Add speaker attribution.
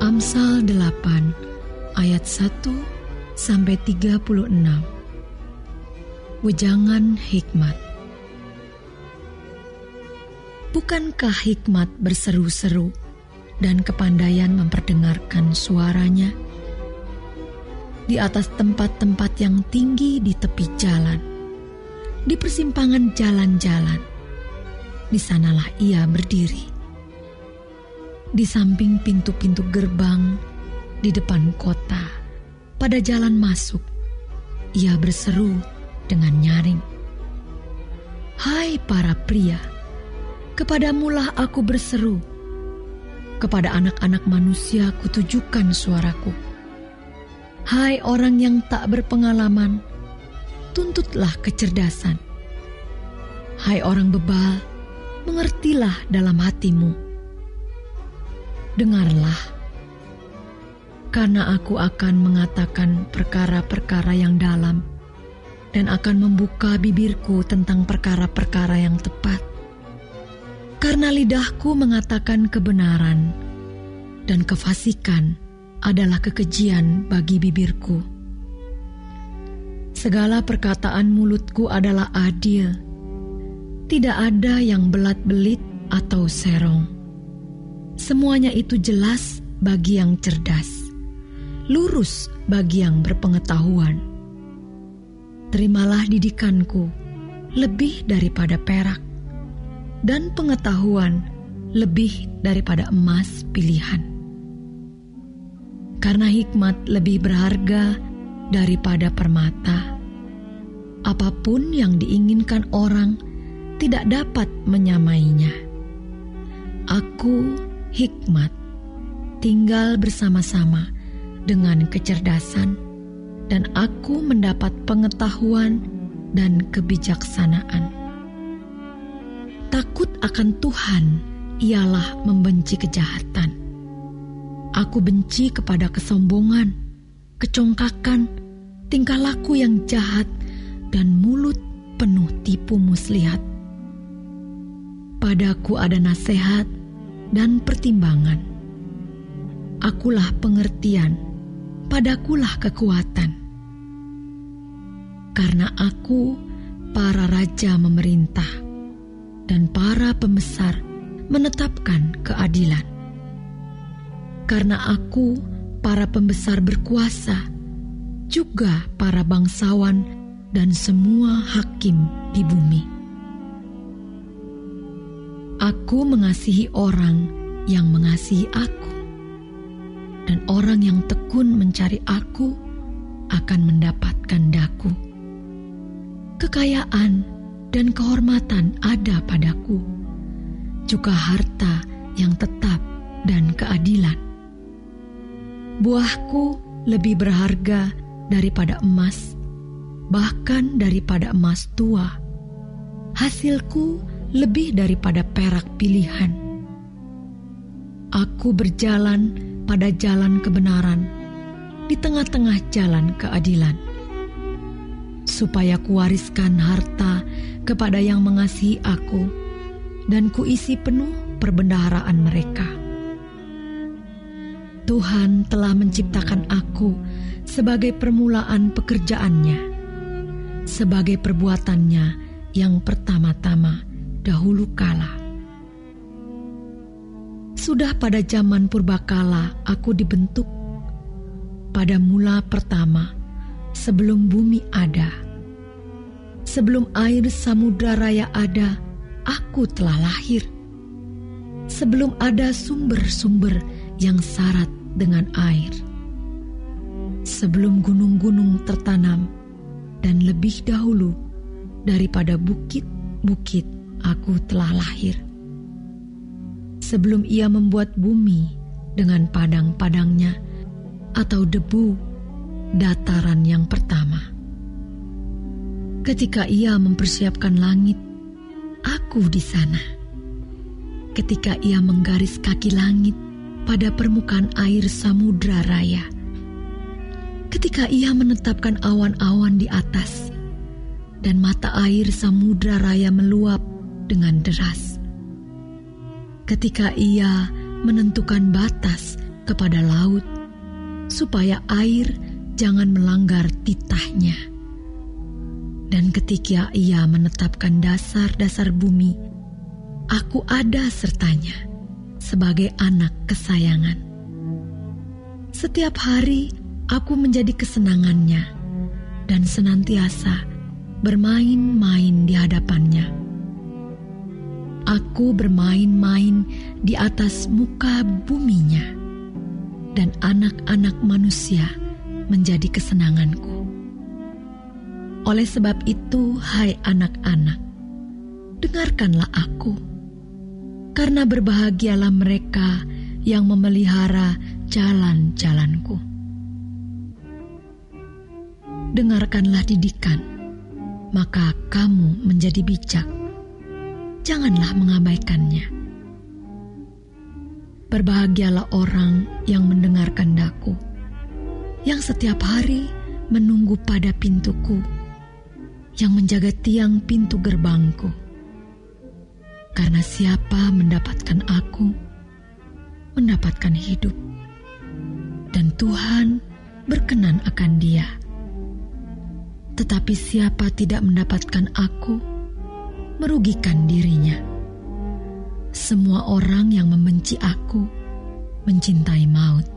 Speaker 1: Amsal 8 ayat 1-36. Wejangan hikmat. Bukankah hikmat berseru-seru dan kepandaian memperdengarkan suaranya? Di atas tempat-tempat yang tinggi di tepi jalan, di persimpangan jalan-jalan, di sanalah ia berdiri. Di samping pintu-pintu gerbang, di depan kota, pada jalan masuk, ia berseru dengan nyaring. Hai para pria, kepadamulah aku berseru, kepada anak-anak manusia kutujukan suaraku. Hai orang yang tak berpengalaman, tuntutlah kecerdasan. Hai orang bebal, mengertilah dalam hatimu. Dengarlah, karena aku akan mengatakan perkara-perkara yang dalam dan akan membuka bibirku tentang perkara-perkara yang tepat. Karena lidahku mengatakan kebenaran dan kefasikan adalah kekejian bagi bibirku. Segala perkataan mulutku adalah adil, tidak ada yang belat-belit atau serong. Semuanya itu jelas bagi yang cerdas, lurus bagi yang berpengetahuan. Terimalah didikanku lebih daripada perak, dan pengetahuan lebih daripada emas pilihan. Karena hikmat lebih berharga daripada permata, apapun yang diinginkan orang tidak dapat menyamainya. Aku hikmat, tinggal bersama-sama dengan kecerdasan, dan aku mendapat pengetahuan dan kebijaksanaan. Takut akan Tuhan ialah membenci kejahatan. Aku benci kepada kesombongan, kecongkakan, tingkah laku yang jahat, dan mulut penuh tipu muslihat. Padaku ada nasihat dan pertimbangan. Akulah pengertian, padakulah kekuatan. Karena aku, para raja memerintah, dan para pembesar menetapkan keadilan. Karena aku, para pembesar berkuasa, juga para bangsawan dan semua hakim di bumi. Aku mengasihi orang yang mengasihi aku, dan orang yang tekun mencari aku akan mendapatkan daku. Kekayaan dan kehormatan ada padaku, juga harta yang tetap dan keadilan. Buahku lebih berharga daripada emas, bahkan daripada emas tua. Hasilku lebih daripada perak pilihan. Aku berjalan pada jalan kebenaran, di tengah-tengah jalan keadilan, supaya kuwariskan harta kepada yang mengasihi aku, dan kuisi penuh perbendaharaan mereka. Tuhan telah menciptakan aku sebagai permulaan pekerjaannya, sebagai perbuatannya yang pertama-tama dahulu kala. Sudah pada zaman purbakala aku dibentuk, pada mula pertama sebelum bumi ada. Sebelum air samudra raya ada, aku telah lahir. Sebelum ada sumber-sumber yang syarat dengan air. Sebelum gunung-gunung tertanam, dan lebih dahulu daripada bukit-bukit aku telah lahir. Sebelum ia membuat bumi dengan padang-padangnya, atau debu dataran yang pertama. Ketika ia mempersiapkan langit, aku di sana. Ketika ia menggaris kaki langit pada permukaan air samudra raya. Ketika ia menetapkan awan-awan di atas, dan mata air samudra raya meluap dengan deras. Ketika Ia menentukan batas kepada laut, supaya air jangan melanggar titahnya. Dan ketika Ia menetapkan dasar-dasar bumi, aku ada sertanya sebagai anak kesayangan. Setiap hari aku menjadi kesenangannya dan senantiasa bermain-main di hadapannya. Aku bermain-main di atas muka buminya, dan anak-anak manusia menjadi kesenanganku. Oleh sebab itu, hai anak-anak, dengarkanlah aku, karena berbahagialah mereka yang memelihara jalan-jalanku. Dengarkanlah didikan, maka kamu menjadi bijak. Janganlah mengabaikannya. Berbahagialah orang yang mendengarkan daku, yang setiap hari menunggu pada pintuku, yang menjaga tiang pintu gerbangku. Karena siapa mendapatkan aku, mendapatkan hidup, dan Tuhan berkenan akan dia. Tetapi siapa tidak mendapatkan aku, merugikan dirinya. Semua orang yang membenci aku mencintai maut.